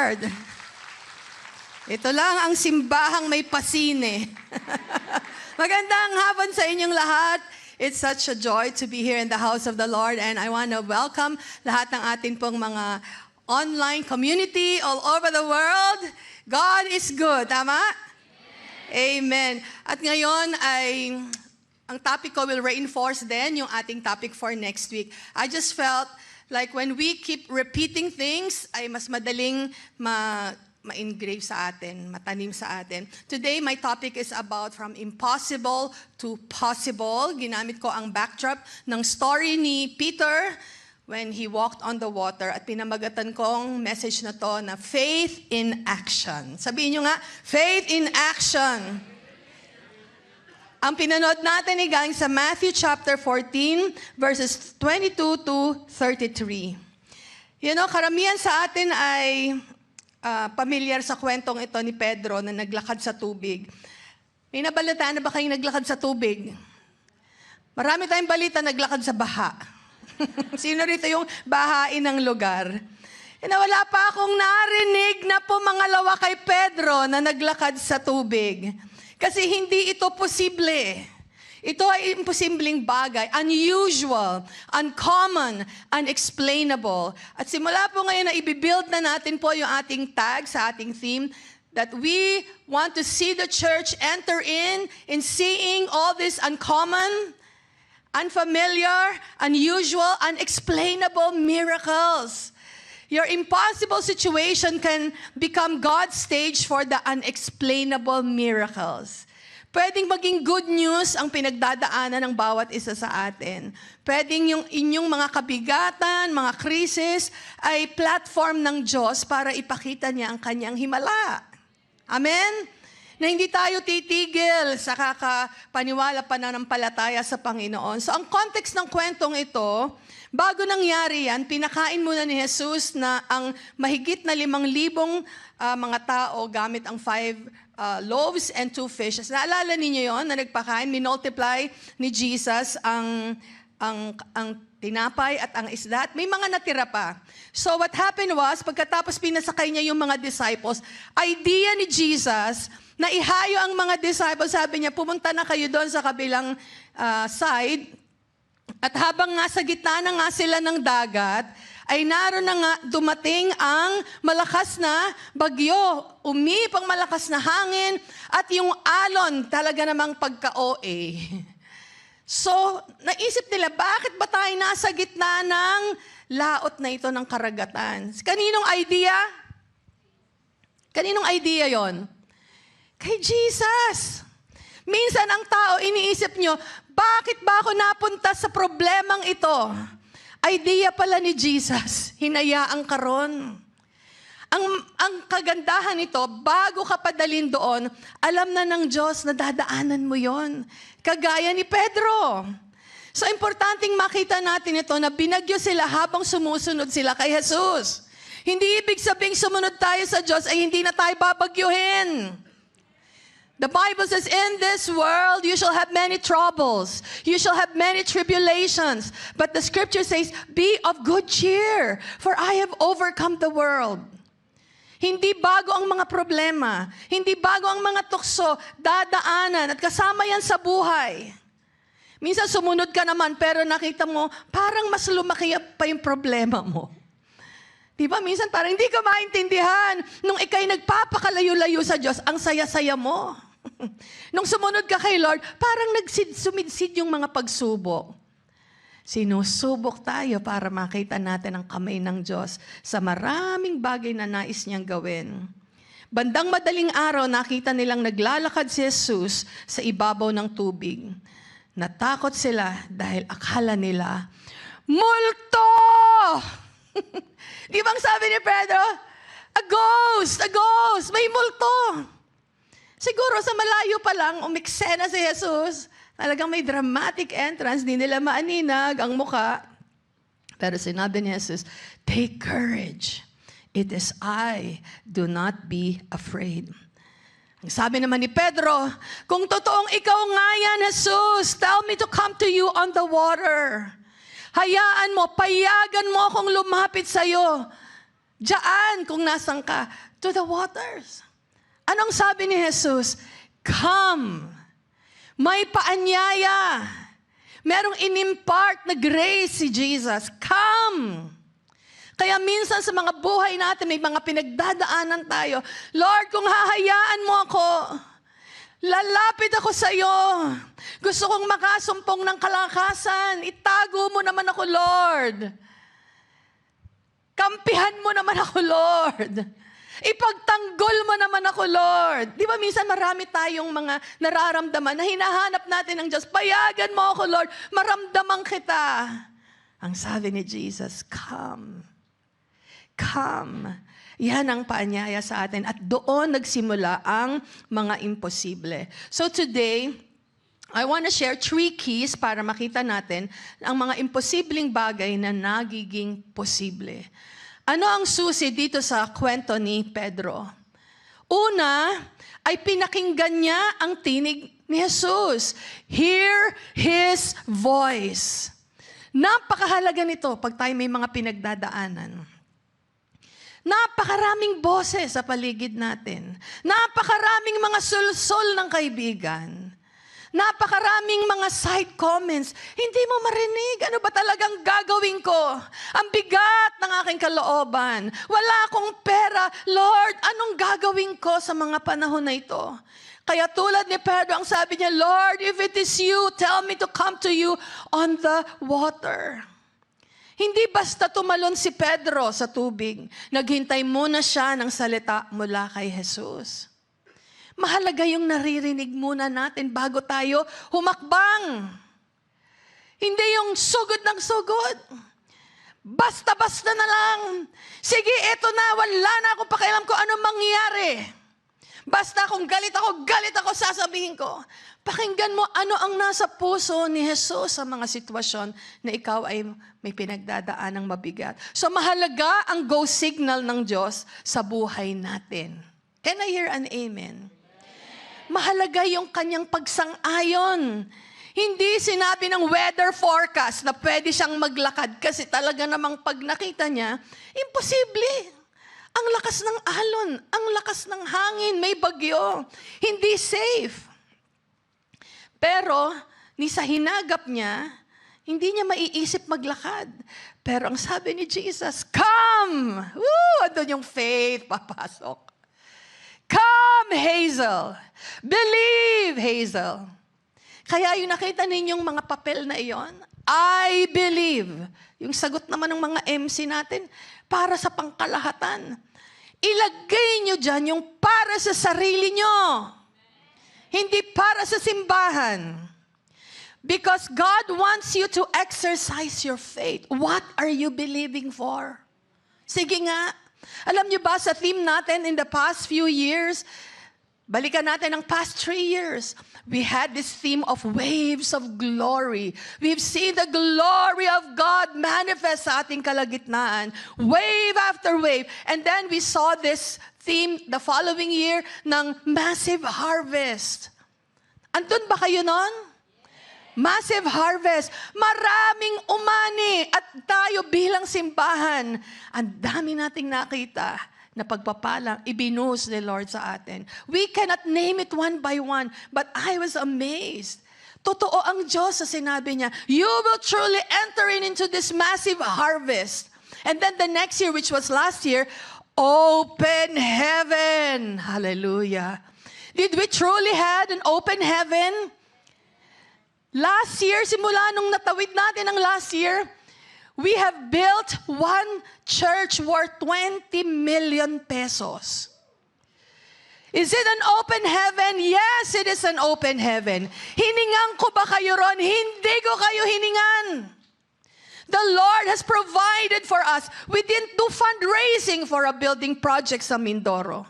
Lord. Ito lang ang simbahang may pasine. Magandang hapon sa inyong lahat. It's such a joy to be here in the house of the Lord, and I want to welcome lahat ng atin pong mga online community all over the world. God is good, tama? Amen. At ngayon ay ang topic ko will reinforce din yung ating topic for next week. I just felt like when we keep repeating things, ay mas madaling ma-engrave sa atin, matanim sa atin. Today, my topic is about from impossible to possible. Ginamit ko ang backdrop ng story ni Peter when he walked on the water. At pinamagatan kong message na to na faith in action. Sabihin nyo nga, faith in action. Ang pinanood natin ay galing sa Matthew chapter 14, verses 22 to 33. You know, karamihan sa atin ay pamilyar sa kwentong ito ni Pedro na naglakad sa tubig. May nabalitaan na ba kayong naglakad sa tubig? Marami tayong balita naglakad sa baha. Sino rito yung bahain ng lugar? Wala pa akong narinig na pumangalawa kay Pedro na naglakad sa tubig. Kasi hindi ito posible. Ito ay imposibleng bagay, unusual, uncommon, unexplainable. At simula po ngayon na ibibuild na natin po yung ating tag sa ating theme that we want to see the church enter in seeing all these uncommon, unfamiliar, unusual, unexplainable miracles. Your impossible situation can become God's stage for the unexplainable miracles. Pwedeng maging good news ang pinagdadaanan ng bawat isa sa atin. Pwedeng yung inyong mga kabigatan, mga krisis, ay platform ng Diyos para ipakita niya ang kanyang himala. Amen? Na hindi tayo titigil sa kakapaniwala pananampalataya sa Panginoon. So ang context ng kwentong ito, bago nangyari yan, pinakain muna ni Jesus na ang mahigit na 5,000 mga tao gamit ang 5 loaves and 2 fishes. Naalala ninyo yon na nagpakain, minultiply ni Jesus ang tinapay at ang isda. At may mga natira pa. So what happened was, pagkatapos pinasakay niya yung mga disciples, idea ni Jesus na ihayo ang mga disciples, sabi niya, pumunta na kayo doon sa kabilang side. At habang nga sa gitna na nga sila ng dagat, ay naroon na nga dumating ang malakas na bagyo. Umipang malakas na hangin at yung alon talaga namang pagka-OA. So, naisip nila, bakit ba tayo nasa gitna ng laot na ito ng karagatan? Kaninong idea? Kaninong idea yon? Kay Jesus. Minsan ang tao, iniisip nyo, bakit ba ako napunta sa problemang ito? Idea pala ni Jesus, hinayaan ka ron. Ang kagandahan nito, bago ka padalin doon, alam na ng Diyos na dadaanan mo yon. Kagaya ni Pedro. So, importanteng makita natin ito na binagyo sila habang sumusunod sila kay Jesus. Hindi ibig sabing sumunod tayo sa Diyos ay hindi na tayo babagyuhin. The Bible says, in this world, you shall have many troubles. You shall have many tribulations. But the scripture says, be of good cheer, for I have overcome the world. Hindi bago ang mga problema. Hindi bago ang mga tukso, dadaanan, at kasama yan sa buhay. Minsan sumunod ka naman, pero nakita mo, parang mas lumaki pa yung problema mo. Diba? Minsan parang hindi ka maintindihan. Nung ikay nagpapakalayo-layo sa Diyos, ang saya-saya mo. Nung sumunod ka kay Lord, parang sumidsid yung mga pagsubok. Sinusubok tayo para makita natin ang kamay ng Diyos sa maraming bagay na nais niyang gawin. Bandang madaling araw, nakita nilang naglalakad si Jesus sa ibabaw ng tubig. Natakot sila dahil akala nila, multo! Di bang sabi ni Pedro, a ghost, may multo. Siguro sa malayo pa lang, umiksena si Jesus. Talagang may dramatic entrance, di nila maaninag ang muka. Pero sinabi ni Jesus, take courage. It is I. Do not be afraid. Ang sabi naman ni Pedro, kung totoong ikaw nga yan, Jesus, tell me to come to you on the water. Hayaan mo, payagan mo akong lumapit sa'yo. Diyan, kung nasan ka, to the waters. Anong sabi ni Jesus? Come. May paanyaya. Merong inimpart na grace si Jesus. Come. Kaya minsan sa mga buhay natin, may mga pinagdadaanan tayo. Lord, kung hahayaan mo ako, lalapit ako sa iyo. Gusto kong makasumpong ng kalakasan. Itago mo naman ako, Lord. Kampihan mo naman ako, Lord. Ipagtanggol mo naman ako, Lord. Di ba minsan marami tayong mga nararamdaman na hinahanap natin ng Diyos. Payagan mo ako, Lord. Maramdaman kita. Ang sabi ni Jesus, come. Come. Yan ang paanyaya sa atin. At doon nagsimula ang mga imposible. So today, I want to share 3 keys para makita natin ang mga imposibleng bagay na nagiging posible. Ano ang susi dito sa kwento ni Pedro? Una, ay pinakinggan niya ang tinig ni Jesus. Hear His voice. Napakahalaga nito pag tayo may mga pinagdadaanan. Napakaraming boses sa paligid natin. Napakaraming mga sulsol ng kaibigan. Napakaraming mga side comments. Hindi mo marinig. Ano ba talagang gagawin ko? Ang bigat ng aking kalooban. Wala akong pera. Lord, anong gagawin ko sa mga panahon na ito? Kaya tulad ni Pedro, ang sabi niya, Lord, if it is you, tell me to come to you on the water. Hindi basta tumalon si Pedro sa tubig. Naghintay muna siya ng salita mula kay Jesus. Mahalaga yung naririnig muna natin bago tayo humakbang. Hindi yung sugod ng sugod. Basta-basta na lang. Sige, eto na. Wala na akong pakialam kung ano mangyari. Basta kung galit ako, sasabihin ko. Pakinggan mo ano ang nasa puso ni Jesus sa mga sitwasyon na ikaw ay may pinagdadaan ng mabigat. So mahalaga ang go signal ng Diyos sa buhay natin. Can I hear an amen? Mahalaga yung kanyang pagsang-ayon. Hindi sinabi ng weather forecast na pwede siyang maglakad kasi talaga namang pag nakita niya, imposible. Ang lakas ng alon, ang lakas ng hangin, may bagyo. Hindi safe. Pero, ni sa hinagap niya, hindi niya maiisip maglakad. Pero ang sabi ni Jesus, come! Woo! Andun yung faith, papasok. Come, Hazel! Believe, Hazel! Kaya yung nakita ninyong mga papel na iyon, I believe. Yung sagot naman ng mga MC natin, para sa pangkalahatan. Ilagay nyo dyan yung para sa sarili nyo. Hindi para sa simbahan. Because God wants you to exercise your faith. What are you believing for? Sige nga. Alam niyo ba sa theme natin in the past few years, balikan natin ang past 3 years, we had this theme of waves of glory. We've seen the glory of God manifest sa ating kalagitnaan. Wave after wave. And then we saw this theme the following year ng massive harvest. Andun ba kayo nun? Massive harvest. Maraming umani. At tayo bilang simbahan, ang dami nating nakita na pagpapalang ibinuhos ni Lord sa atin. We cannot name it one by one, but I was amazed. Totoo ang Diyos sa sinabi niya, you will truly enter into this massive harvest. And then the next year, which was last year, open heaven. Hallelujah. Did we truly had an open heaven? Last year, simula nung natawid natin ang last year, we have built one church worth 20 million pesos. Is it an open heaven? Yes, it is an open heaven. Hiningan ko ba kayo ron? Hindi ko kayo hiningan. The Lord has provided for us. We didn't do fundraising for a building project sa Mindoro.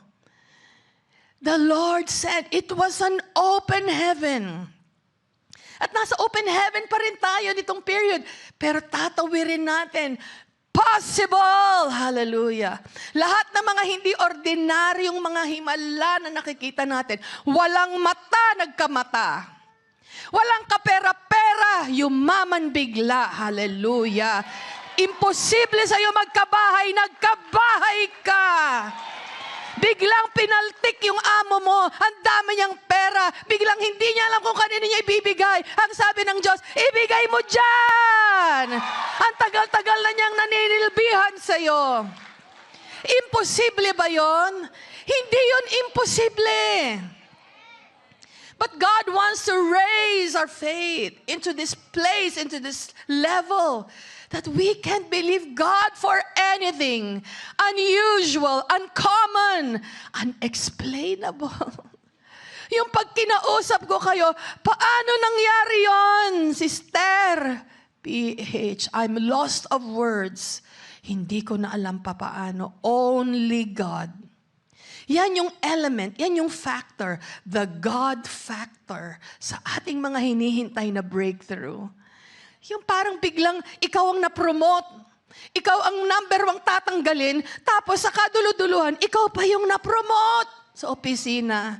The Lord said it was an open heaven. At nasa open heaven pa rin tayo nitong period. Pero tatawirin natin, possible! Hallelujah! Lahat ng mga hindi ordinaryong mga himala na nakikita natin, walang mata, nagkamata. Walang kapera-pera, yumaman bigla. Hallelujah! Imposible sa'yo magkabahay, nagkabahay ka. Biglang pinaltik yung amo mo, ang dami niyang pera, biglang hindi niya alam kung kanino niya ibibigay. Ang sabi ng Diyos, ibigay mo dyan! Ang tagal-tagal na niyang naninilbihan sa'yo. Imposible ba yon? Hindi yun imposible. But God wants to raise our faith into this place, into this level, that we can believe God for anything unusual, uncommon, unexplainable. Yung pag kinausap ko kayo, paano nangyari yon, Sister? PH, I'm lost of words. Hindi ko na alam pa paano. Only God. Yan yung element, yan yung factor, the God factor sa ating mga hinihintay na breakthrough. Yung parang biglang ikaw ang na-promote, ikaw ang number 1 tatanggalin, tapos sa kaduluduluhan, ikaw pa yung na-promote sa opisina.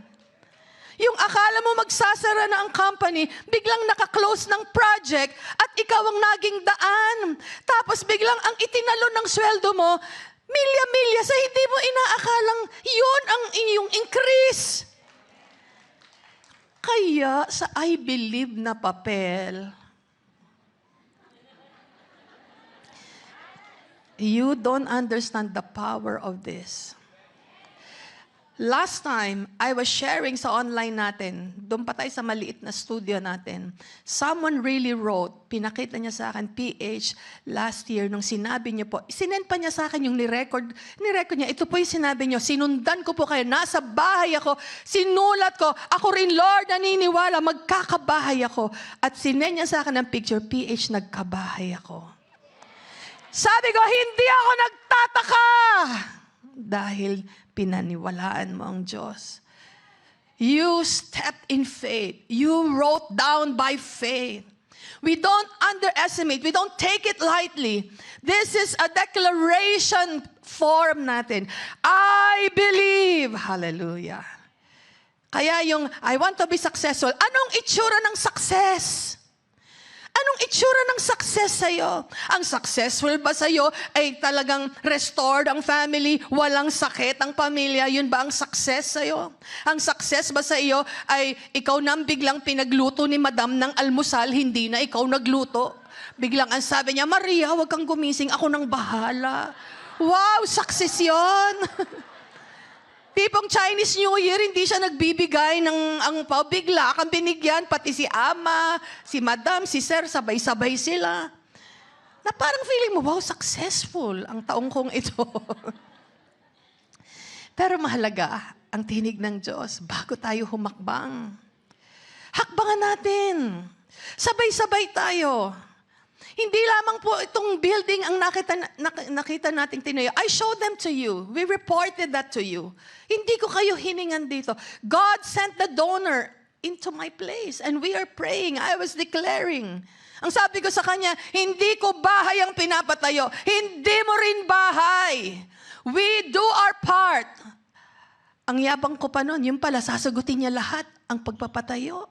Yung akala mo magsasara na ang company, biglang naka-close ng project at ikaw ang naging daan. Tapos biglang ang itinalon ng sweldo mo, milya-milya sa hindi mo inaakalang yun ang inyong increase. Kaya sa I believe na papel, you don't understand the power of this. Last time, I was sharing sa online natin, doon pa tayo sa maliit na studio natin. Someone really wrote, pinakita niya sa akin, PH, last year, nung sinabi niyo po, sinend pa niya sa akin yung nirecord niya, ito po yung sinabi niyo, sinundan ko po kayo, nasa bahay ako, sinulat ko, ako rin, Lord, naniniwala, magkakabahay ako. At sinend niya sa akin ng picture, PH, nagkabahay ako. Sabi ko, hindi ako nagtataka. Dahil pinaniwalaan mo ang Diyos. You stepped in faith. You wrote down by faith. We don't underestimate. We don't take it lightly. This is a declaration form natin. I believe. Hallelujah. Kaya yung, I want to be successful. Anong itsura ng success? Anong itsura ng success sa'yo? Ang successful ba sa'yo ay talagang restored ang family, walang sakit ang pamilya? Yun ba ang success sa'yo? Ang success ba sa iyo ay ikaw nang biglang pinagluto ni Madam ng almusal, hindi na ikaw nagluto? Biglang ang sabi niya, Maria, huwag kang gumising, ako nang bahala. Wow, success yun! Tipong Chinese New Year, hindi siya nagbibigay ng angpaw. Bigla kang binigyan, pati si Ama, si Madam, si Sir, sabay-sabay sila. Na parang feeling mo, wow, successful ang taong kong ito. Pero mahalaga ang tinig ng Diyos bago tayo humakbang. Hakbangan natin. Sabay-sabay tayo. Hindi lamang po itong building ang nakita nating tinayo. I showed them to you. We reported that to you. Hindi ko kayo hiningan dito. God sent the donor into my place. And we are praying. I was declaring. Ang sabi ko sa kanya, hindi ko bahay ang pinapatayo. Hindi mo rin bahay. We do our part. Ang yabang ko pa nun, yung pala, sasagutin niya lahat ang pagpapatayo.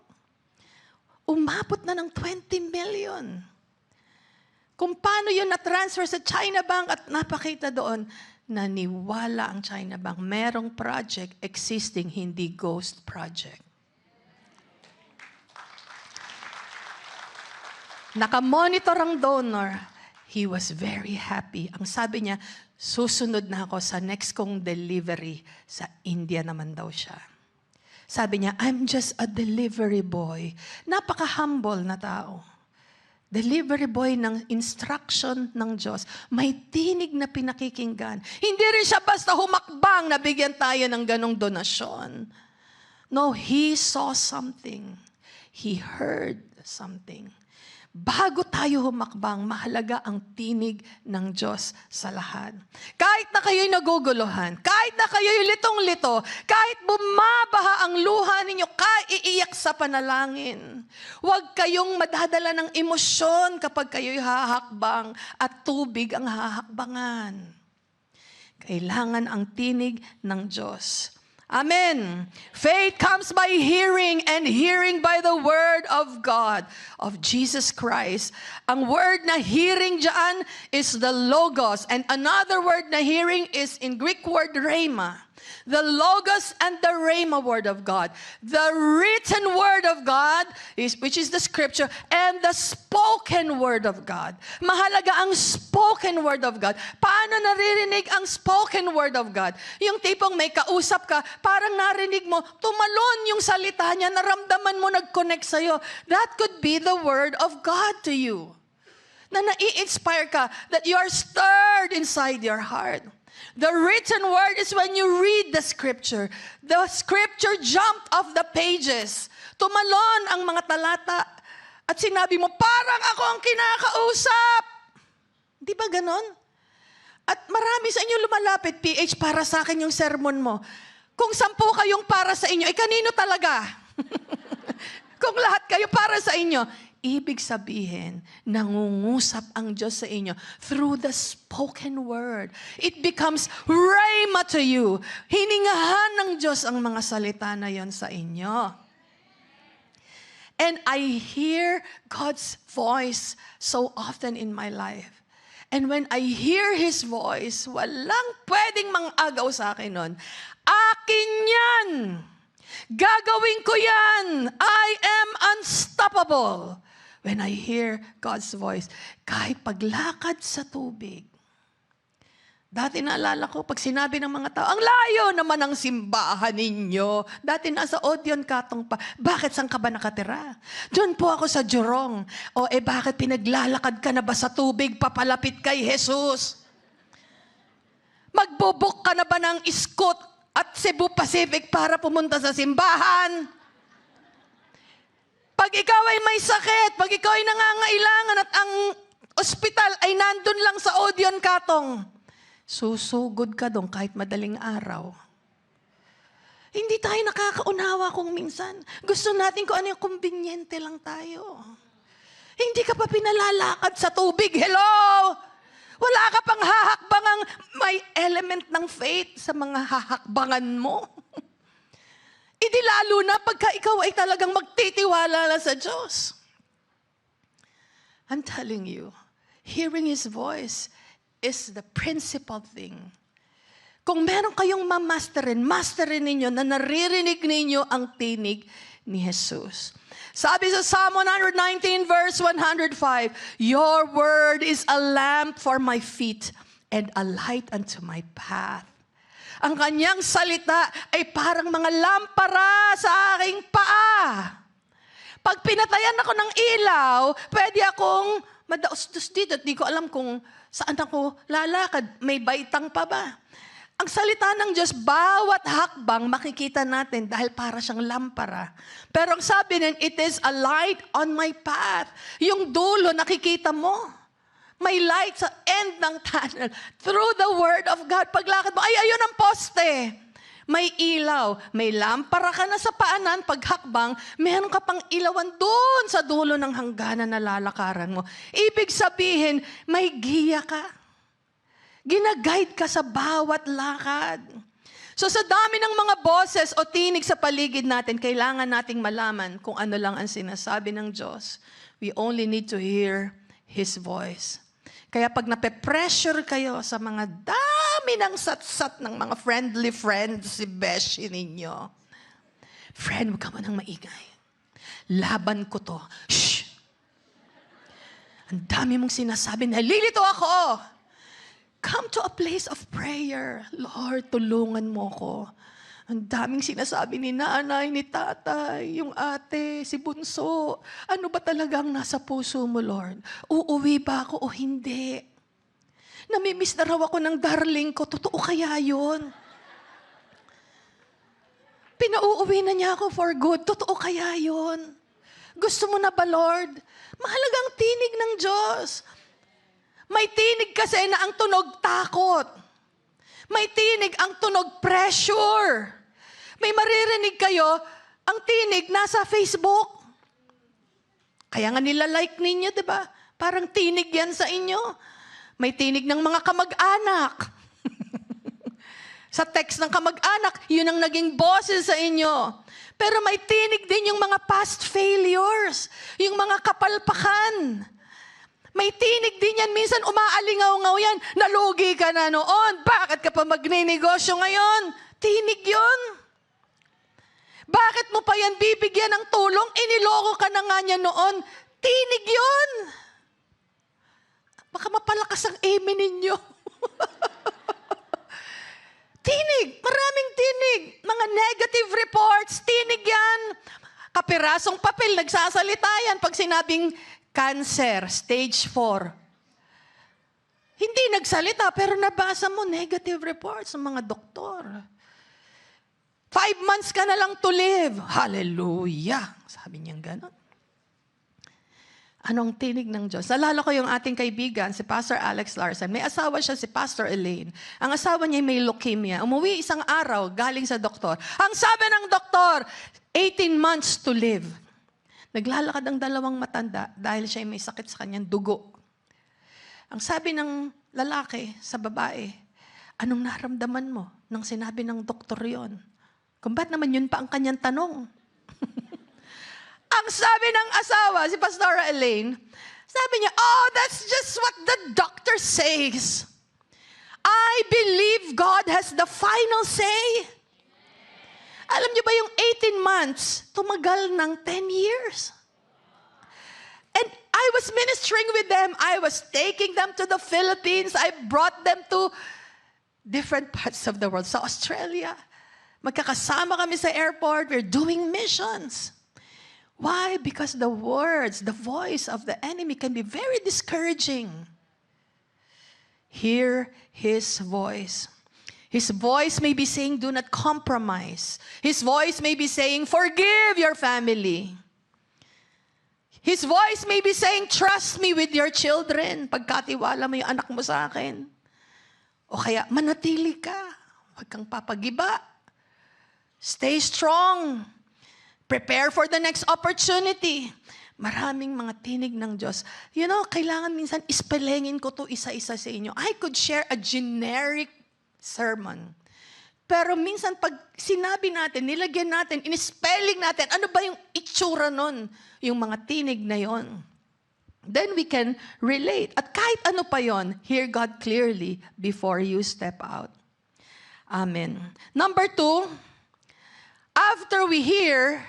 Umabot na ng 20 million. Kung paano yun na-transfer sa China Bank at napakita doon, naniwala ang China Bank. Merong project existing, hindi ghost project. Nakamonitor ang donor. He was very happy. Ang sabi niya, susunod na ako sa next kong delivery. Sa India naman daw siya. Sabi niya, I'm just a delivery boy. Napaka-humble na tao. Delivery boy ng instruction ng Diyos. May tinig na pinakikinggan. Hindi rin siya basta humakbang na bigyan tayo ng ganong donasyon. No, he saw something. He heard something. Bago tayo humakbang, mahalaga ang tinig ng Diyos sa lahat. Kahit na kayo'y naguguluhan, kahit na kayo'y litong-lito, kahit bumabaha ang luha ninyo, kahit iiyak sa panalangin, huwag kayong madadala ng emosyon kapag kayo'y hahakbang at tubig ang hahakbangan. Kailangan ang tinig ng Diyos. Amen. Faith comes by hearing, and hearing by the word of God, of Jesus Christ. Ang word na hearing dyan is the logos. And another word na hearing is in Greek word rhema. The logos and the rhema word of God. The written word of God, which is the scripture, and the spoken word of God. Mahalaga ang spoken word of God. Paano naririnig ang spoken word of God? Yung tipong may kausap ka, parang narinig mo, tumalon yung salita niya, naramdaman mo, nag-connect sa'yo. That could be the word of God to you. Na nai-inspire ka, that you are stirred inside your heart. The written word is when you read the scripture. The scripture jumped off the pages. Tumalon ang mga talata. At sinabi mo, parang ako ang kinakausap. Di ba ganon? At marami sa inyo lumalapit, PH, para sa akin yung sermon mo. Kung 10 kayong para sa inyo, kanino talaga? Kung lahat kayo para sa inyo, ibig sabihin, nangungusap ang Diyos sa inyo through the spoken word. It becomes rhema to you. Hiningahan ng Diyos ang mga salita na yon sa inyo. And I hear God's voice so often in my life. And when I hear His voice, walang pwedeng mang-agaw sa akin nun. Akin yan! Gagawin ko yan! I am unstoppable! When I hear God's voice, kahit paglakad sa tubig. Dati naalala ko, pag sinabi ng mga tao, ang layo naman ang simbahan ninyo. Dati nasa Odeon Katong pa. Bakit saan ka ba nakatira? Doon po ako sa Jurong. Bakit pinaglalakad ka na ba sa tubig papalapit kay Jesus? Magbubuk ka na ba ng Scoot at Cebu Pacific para pumunta sa simbahan? Pag ikaw ay may sakit, pag ikaw ay nangangailangan at ang ospital ay nandun lang sa Odeon Katong, susugod ka doon kahit madaling araw. Hindi tayo nakakaunawa kung minsan. Gusto natin kung ano yung kumbinyente lang tayo. Hindi ka pa pinalalakad sa tubig. Hello! Wala ka pang hahakbangang may element ng faith sa mga hahakbangan mo. Hindi lalo na pagka ikaw ay talagang magtitiwala na sa Diyos. I'm telling you, hearing His voice is the principal thing. Kung meron kayong masterin ninyo na naririnig ninyo ang tinig ni Jesus. Sabi sa Psalm 119 verse 105, Your word is a lamp for my feet and a light unto my path. Ang kanyang salita ay parang mga lampara sa aking paa. Pag pinatayan ako ng ilaw, pwede akong madaos-dos dito at di ko alam kung saan ako lalakad. May baitang pa ba? Ang salita ng Diyos, bawat hakbang makikita natin dahil para siyang lampara. Pero ang sabi niyan, it is a light on my path. Yung dulo, nakikita mo. May light sa end ng tunnel. Through the Word of God. Paglakad mo, ay, ayun ang poste. May ilaw. May lampara ka na sa paanan. Paghakbang, meron ka pang ilawan doon sa dulo ng hangganan na lalakaran mo. Ibig sabihin, may giya ka. Ginaguide ka sa bawat lakad. So sa dami ng mga boses o tinig sa paligid natin, kailangan nating malaman kung ano lang ang sinasabi ng Diyos. We only need to hear His voice. Kaya pag nape-pressure kayo sa mga dami ng satsat ng mga friendly friends, si Beshi ninyo, friend, huwag ka mo nang maingay. Laban ko to. Shh! Ang dami mong sinasabi na, lilito ako! Come to a place of prayer. Lord, tulungan mo ko. Ang daming sinasabi ni nanay, ni tatay, yung ate, si bunso. Ano ba talagang nasa puso mo, Lord? Uuwi ba ako o hindi? Namimiss na raw ako ng darling ko. Totoo kaya yun? Pinauuwi na niya ako for good. Totoo kaya yun? Gusto mo na ba, Lord? Mahalagang tinig ng Diyos. May tinig kasi na ang tunog takot. May tinig ang tunog pressure. May maririnig kayo, ang tinig nasa Facebook. Kaya nga nila-like ninyo, di ba? Parang tinig yan sa inyo. May tinig ng mga kamag-anak. Sa text ng kamag-anak, yun ang naging boses sa inyo. Pero may tinig din yung mga past failures, yung mga kapalpakan. May tinig din yan, minsan umaalingaw-ngaw yan, nalugi ka na noon, bakit ka pa magninegosyo ngayon? Tinig yun. Bakit mo pa yan bibigyan ng tulong? Iniloko ka na nga niya noon. Tinig yun. Baka mapalakas ang amen ninyo. Tinig, maraming tinig. Mga negative reports, tinig yan. Kapirasong papel, nagsasalita yan pag sinabing cancer, stage 4. Hindi nagsalita, pero nabasa mo negative reports ng mga doktor. 5 months ka na lang to live. Hallelujah. Sabi niya gano'n. Anong tinig ng Diyos? Nalala ko yung ating kaibigan, si Pastor Alex Larson. May asawa siya, si Pastor Elaine. Ang asawa niya may leukemia. Umuwi isang araw, galing sa doktor. Ang sabi ng doktor, 18 months to live. Naglalakad ang dalawang matanda dahil siya may sakit sa kanyang dugo. Ang sabi ng lalaki sa babae, anong naramdaman mo nang sinabi ng doktor yon? Kung ba't naman yun pa ang kanyang tanong? Ang sabi ng asawa, si Pastor Elaine, sabi niya, oh, that's just what the doctor says. I believe God has the final say. Alam niyo ba yung 18 months, tumagal ng 10 years? And I was ministering with them. I was taking them to the Philippines. I brought them to different parts of the world. Sa Australia, magkakasama kami sa airport. We're doing missions. Why? Because the words, the voice of the enemy can be very discouraging. Hear his voice. His voice may be saying, do not compromise. His voice may be saying, forgive your family. His voice may be saying, trust me with your children. Pagkatiwala mo yung anak mo sa akin. O kaya, manatili ka. Huwag kang papagiba. Stay strong. Prepare for the next opportunity. Maraming mga tinig ng Diyos. You know, kailangan minsan ispelengin ko to isa-isa sa inyo. I could share a generic sermon. Pero minsan pag sinabi natin, nilagyan natin, in-spelling natin, ano ba yung itsura nun? Yung mga tinig na yon. Then we can relate. At kahit ano pa yon, hear God clearly before you step out. Amen. Number 2, after we hear,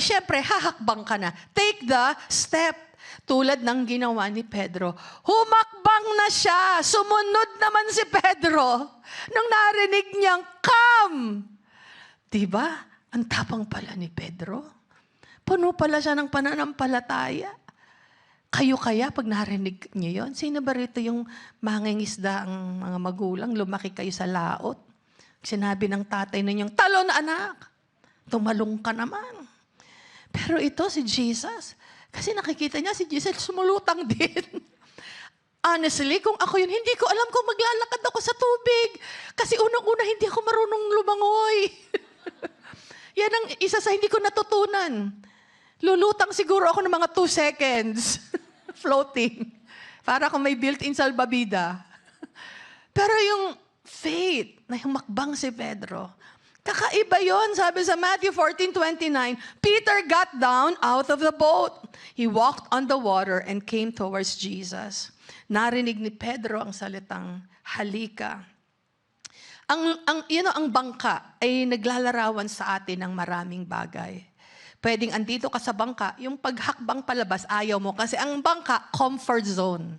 syempre, hahakbang ka na. Take the step. Tulad ng ginawa ni Pedro. Humakbang na siya. Sumunod naman si Pedro. Nung narinig niyang, come! Diba? Ang tapang pala ni Pedro. Puno pala siya ng pananampalataya. Kayo kaya pag narinig niyo yon? Sino ba rito yung mangingisda ang mga magulang? Lumaki kayo sa laot. Sinabi ng tatay ninyong, talon anak! Tumalong ka naman. Pero ito si Jesus, kasi nakikita niya si Jesus sumulutang din. Honestly, kung ako yun, hindi ko alam kung maglalakad ako sa tubig. Kasi unang-una, hindi ako marunong lumangoy. Yan ang isa sa hindi ko natutunan. Lulutang siguro ako ng mga 2 seconds. Floating. Para akong may built-in salbabida. Pero yung faith na humakbang si Pedro, kakaiba yon. Sabi sa Matthew 14:29, Peter got down out of the boat. He walked on the water and came towards Jesus. Narinig ni Pedro ang salitang halika. Ang bangka ay naglalarawan sa atin ng maraming bagay. Pwedeng andito ka sa bangka, yung paghakbang palabas, ayaw mo kasi ang bangka, comfort zone.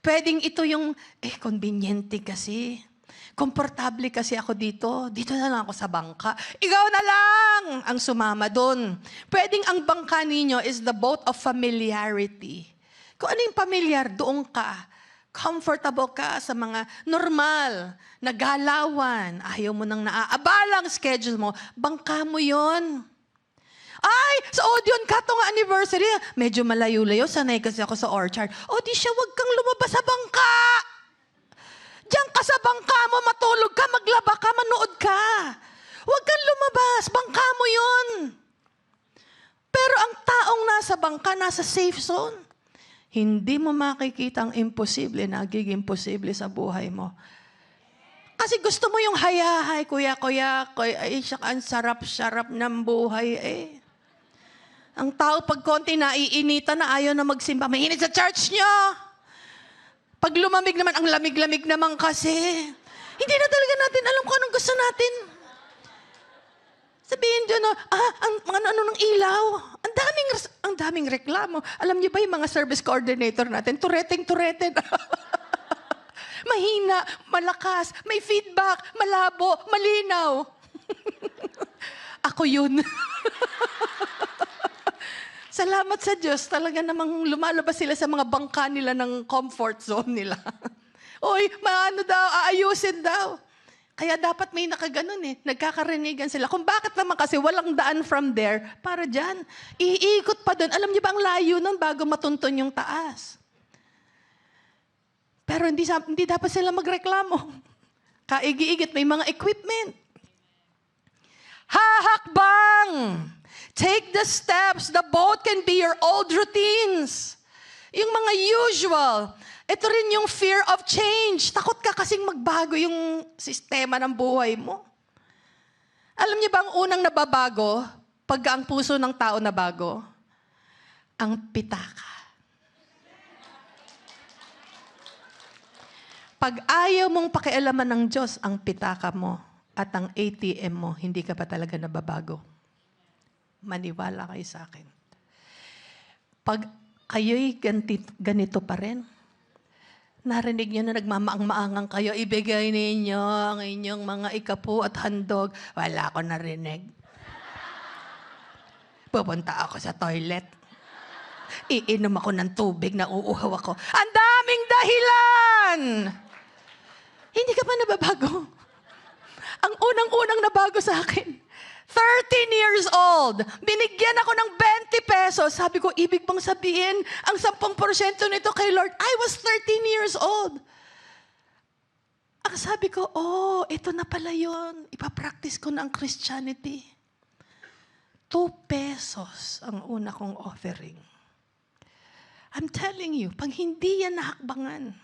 Pwedeng ito yung, conveniente kasi. Komportable kasi ako dito. Dito na lang ako sa bangka. Ikaw na lang ang sumama doon. Pwedeng ang bangka ninyo is the boat of familiarity. Kung ano yung familiar, doon ka. Comfortable ka sa mga normal na galawan. Ayaw mo nang naaabalang schedule mo. Bangka mo yon. Ay, sa Odeon ka itong anniversary. Medyo malayo-layo. Sanay kasi ako sa Orchard. O di siya, wag kang lumabas sa bangka. Diyan ka sa bangka mo, matulog ka, maglaba ka, manood ka. Huwag kang lumabas, bangka mo yun. Pero ang taong nasa bangka, nasa safe zone, hindi mo makikita ang imposible, nagiging posible sa buhay mo. kasi gusto mo yung hayahay, kuya, ay siya, ang sarap-sarap ng buhay eh. Ang tao pag konti naiinitan na ayaw na magsimba, mainit sa church nyo. Pag lumamig naman, ang lamig-lamig naman kasi. Hindi na talaga natin alam kung anong gusto natin. Sabihin dyan, ang mga ano ng ilaw. Ang daming reklamo. Alam niyo ba yung mga service coordinator natin? Turete. Mahina, malakas, may feedback, malabo, malinaw. Ako yun. Salamat sa Diyos, talaga namang lumalabas sila sa mga bangka nila ng comfort zone nila. Oy, maano daw, aayusin daw. Kaya dapat may nakaganon eh. Nagkakarinigan sila. Kung bakit naman kasi walang daan from there, para dyan. Iikot pa doon. Alam niyo ba ang layo nun bago matunton yung taas? Pero hindi dapat sila magreklamo. Kaigi-igit, may mga equipment. Hahakbang! Take the steps. The boat can be your old routines. Yung mga usual. Ito rin yung fear of change. Takot ka kasing magbago yung sistema ng buhay mo. Alam niyo ba ang unang nababago pag ang puso ng tao nabago? Ang pitaka. Pag ayaw mong pakialaman ng Diyos ang pitaka mo at ang ATM mo, hindi ka pa talaga nababago. Maniwala kayo sa akin. Pag kayo'y ganito pa rin, narinig nyo na nagmamaang-maangang kayo, ibigay ninyo ang inyong mga ikapu at handog. Wala ko narinig. Pupunta ako sa toilet. Iinom ako ng tubig na uuhaw ako. Ang daming dahilan! Hindi ka pa nababago. Ang unang-unang nabago sa akin, 13 years old. Binigyan ako ng 20 pesos. Sabi ko, ibig bang sabihin, ang 10% nito kay Lord, I was 13 years old. Ang sabi ko, ito na pala yun. Ipapractice ko na ang Christianity. 2 pesos ang una kong offering. I'm telling you, pag hindi yan nahakbangan,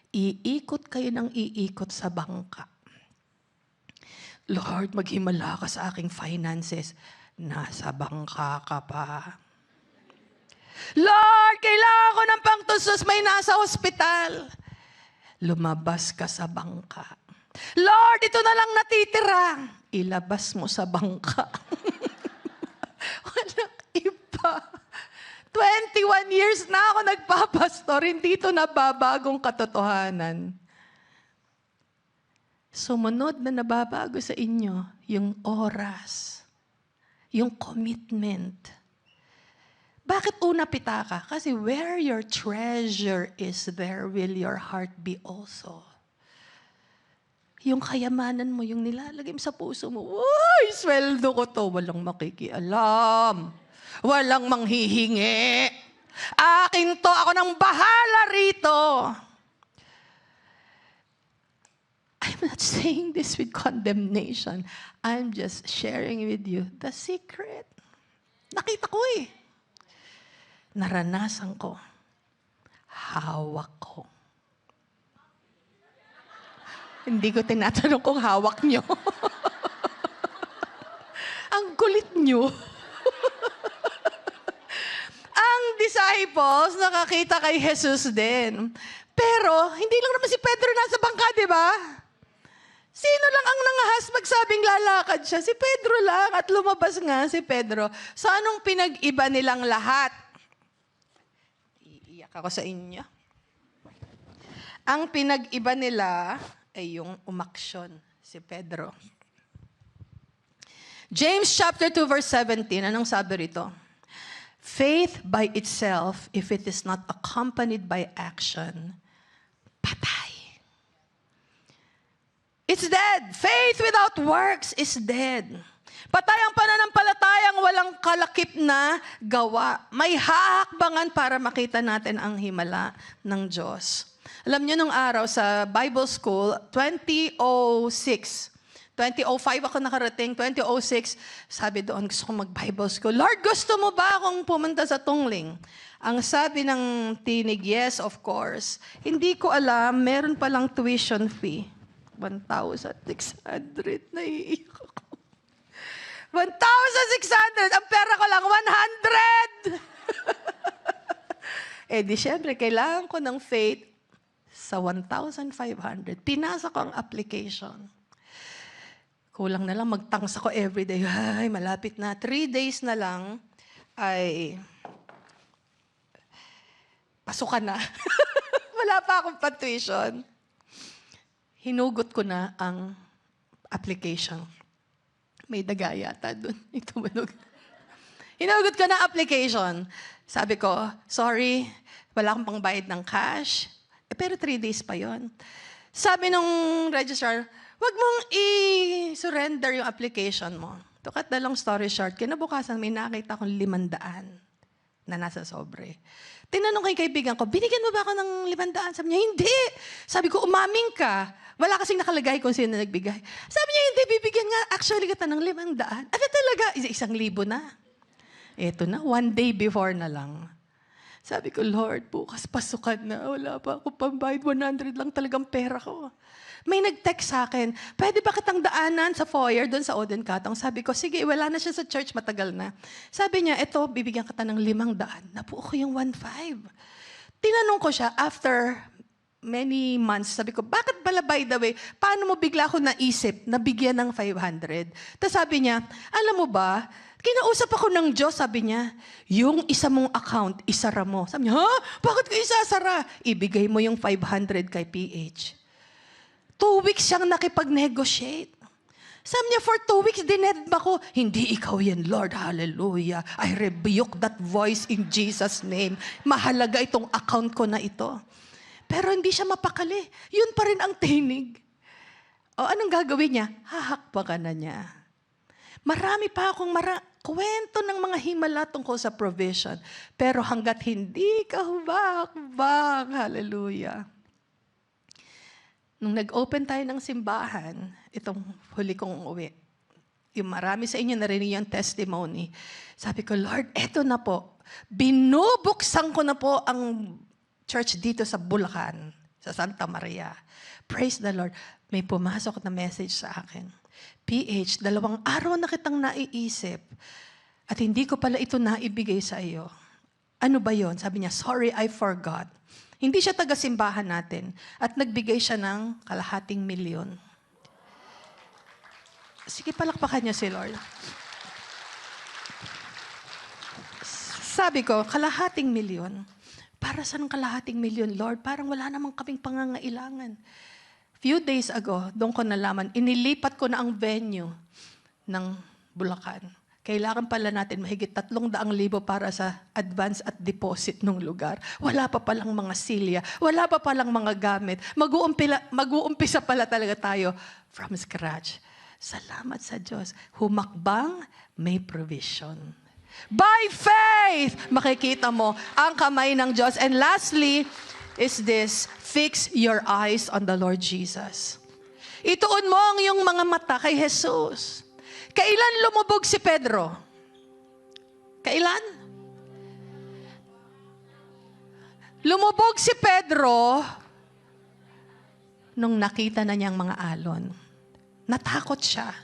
iikot kayo ng iikot sa bangka. Lord, maghimala ka sa aking finances. Nasa bangka ka pa. Lord, kailangan ko ng pangtusos, may nasa ospital. Lumabas ka sa bangka. Lord, ito na lang natitira. Ilabas mo sa bangka. Walang iba. 21 years na ako nagpapastor, hindi ito nababagong katotohanan. Sumunod na nababago sa inyo yung oras, yung commitment. Bakit una pitaka? Kasi where your treasure is, there will your heart be also. Yung kayamanan mo, yung nilalagay mo sa puso mo, uy, sweldo ko to, walang makikialam. Walang manghihingi. Akin to, ako nang bahala rito. I'm not saying this with condemnation. I'm just sharing with you the secret. Nakita ko eh. Naranasan ko. Hawak ko. Hindi ko tinatanong kung hawak nyo. Ang kulit nyo. Ang disciples, nakakita kay Jesus din. Pero, hindi lang naman si Pedro nasa bangka, di ba? Sino lang ang nangahas magsabing lalakad siya? Si Pedro lang. At lumabas nga si Pedro. So, anong pinag-iba nilang lahat? Iiyak ako sa inyo. Ang pinag-iba nila ay yung umaksyon, si Pedro. James chapter 2 verse 17, anong sabi rito? Faith by itself, if it is not accompanied by action, patay. It's dead. Faith without works is dead. Patay ang pananampalatayang walang kalakip na gawa. May hahakbangan para makita natin ang himala ng Diyos. Alam niyo nung araw sa Bible School, 2005 ako nakarating, 2006, sabi doon, gusto kong mag-Bible School. Lord, gusto mo ba akong pumunta sa Tungling? Ang sabi ng tinig, yes, of course. Hindi ko alam, meron palang tuition fee. 1,600. Naiiyak ako. 1,600! Ang pera ko lang, 100! Di syempre, kailangan ko ng faith sa 1,500. Pinasa ko ang application. Kulang na lang, magtangs ako everyday. Ay, malapit na. 3 days na lang ay pasukan na. Wala pa akong tuition. Hinugot ko na ang application. May daga yata doon. Hinugot ko na application. Sabi ko, sorry, wala akong pangbayad ng cash. Pero 3 days pa yon. Sabi nung registrar, wag mong i-surrender yung application mo. To cut the long story short, kinabukasan may nakita akong 500 na nasa sobre. Tinanong kay kaibigan ko, binigyan mo ba ako ng 500? Sabi niya, hindi. Sabi ko, umaming ka. Wala kasing nakalagay kung sino nagbigay. Sabi niya, hindi, bibigyan nga actually kita ng 500. Ano talaga? 1,000 na. Eto na, 1 day before na lang. Sabi ko, Lord, bukas pasukan na. Wala pa ako pambayad. 100 lang talagang pera ko. May nag-text sa akin, pwede ba kitang daanan sa foyer doon sa Oden Katong? Sabi ko, sige, wala na siya sa church, matagal na. Sabi niya, eto, bibigyan kita ng 500. Napuo ko yung 1,500. Tinanong ko siya, after many months, sabi ko, bakit pala by the way, paano mo bigla ako naisip na bigyan ng 500? Tapos sabi niya, alam mo ba, kinausap ako ng Diyos, sabi niya, yung isa mong account, isara mo. Sabi niya, ha? Bakit ko isasara? Ibigay mo yung 500 kay PH. 2 weeks siyang nakipag-negotiate. Sabi niya, for 2 weeks, dined ba ko? Hindi ikaw yan, Lord. Hallelujah. I rebuke that voice in Jesus' name. Mahalaga itong account ko na ito. Pero hindi siya mapakali. Yun pa rin ang tinig. O anong gagawin niya? Hahakpakan na niya. Marami pa akong kwento ng mga himala tungkol sa provision. Pero hanggat hindi ka hubak-hubak, hallelujah. Nung nag-open tayo ng simbahan, itong huli kong uwi, yung marami sa inyo narinig yung testimony. Sabi ko, Lord, eto na po. Binubuksan ko na po ang church dito sa Bulacan, sa Santa Maria. Praise the Lord. May pumasok na message sa akin. PH, 2 araw na kitang naiisip at hindi ko pala ito naibigay sa iyo. Ano ba yon? Sabi niya, sorry, I forgot. Hindi siya taga-simbahan natin at nagbigay siya ng 250,000. Sige, palakpakan niya si Lord. Sabi ko, 250,000. Para saan 250,000, Lord? Parang wala namang kaming pangangailangan. Few days ago, doon ko nalaman, inilipat ko na ang venue ng Bulacan. Kailangan pala natin mahigit 300,000 para sa advance at deposit ng lugar. Wala pa palang mga silya, wala pa palang mga gamit. Mag-uumpisa pala talaga tayo from scratch. Salamat sa Diyos. Humakbang, may provision. By faith, makikita mo ang kamay ng Diyos. And lastly, is this, fix your eyes on the Lord Jesus. Ituon mo ang iyong mga mata kay Jesus. Kailan lumubog si Pedro? Kailan? Lumubog si Pedro nung nakita na niyang mga alon. Natakot siya.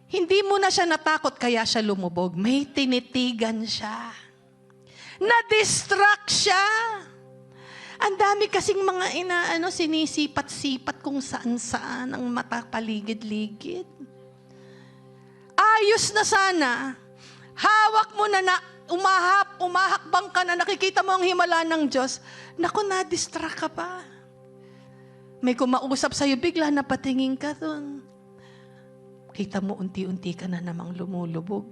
Hindi mo na siya natakot kaya siya lumubog. May tinitigan siya. Na-distract siya. Ang dami kasing mga sinisipat-sipat kung saan-saan ang mata paligid-ligid. Ayos na sana. Hawak mo na umahakbang ka na, nakikita mo ang himala ng Diyos. Naku, na-distract ka pa. May kumausap sa'yo, bigla na patingin ka dun. Kita mo, unti-unti ka na namang lumulubog.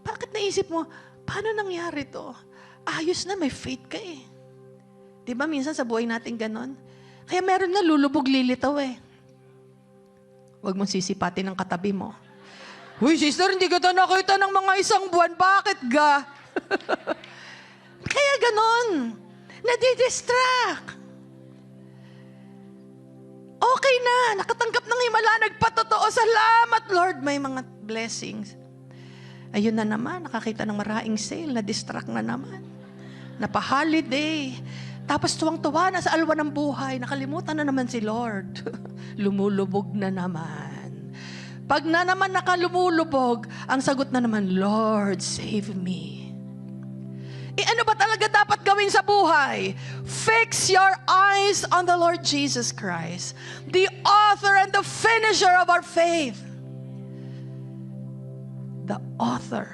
Bakit naisip mo, paano nangyari to? Ayos na, may faith ka eh. Diba minsan sa buhay natin ganon? Kaya meron na lulubog lilitaw eh. Huwag mong sisipatin ang katabi mo. Uy, sister, hindi ka nakita ng mga 1 buwan. Bakit ga? Kaya ganon. Nadidistract. Okay na. Nakatanggap ng himala. Nagpatotoo. Salamat, Lord. May mga blessings. Ayun na naman. Nakakita ng maraming sale. Nadistract na naman. Napa-holiday. Tapos tuwang-tuwa na sa alwa ng buhay, nakalimutan na naman si Lord. Lumulubog na naman. Pag na naman nakalumulubog, ang sagot na naman, Lord, save me. Ano ba talaga dapat gawin sa buhay? Fix your eyes on the Lord Jesus Christ, the author and the finisher of our faith. The author,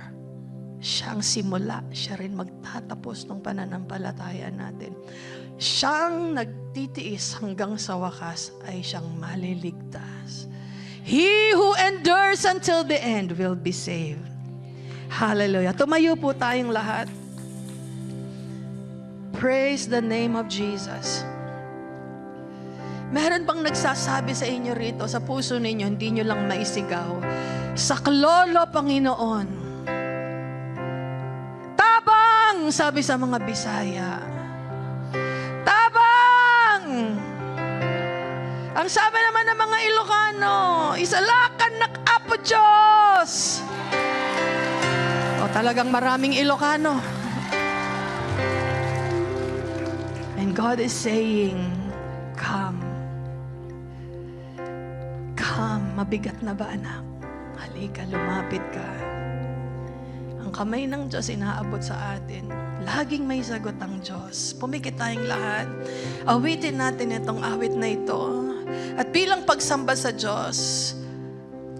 siyang simula, siya rin magtatapos ng pananampalataya natin. Siyang nagtitiis hanggang sa wakas ay siyang maliligtas. He who endures until the end will be saved. Hallelujah. Tumayo po tayong lahat. Praise the name of Jesus. Meron bang nagsasabi sa inyo rito, sa puso ninyo, hindi nyo lang maisigaw, Saklolo, Panginoon. Tabang, sabi sa mga Bisaya. Tabang! Ang sabi naman ng mga Ilocano, isalakan na Apo Diyos. O talagang maraming Ilocano. And God is saying, come. Come, mabigat na ba anak? Halika, lumapit ka. Ang kamay ng Diyos inaabot sa atin. Laging may sagot ang Diyos. Pumikit tayong lahat. Awitin natin itong awit na ito. At bilang pagsamba sa Diyos,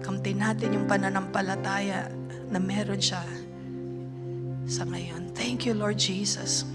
kamtin natin yung pananampalataya na meron siya sa ngayon. Thank you, Lord Jesus.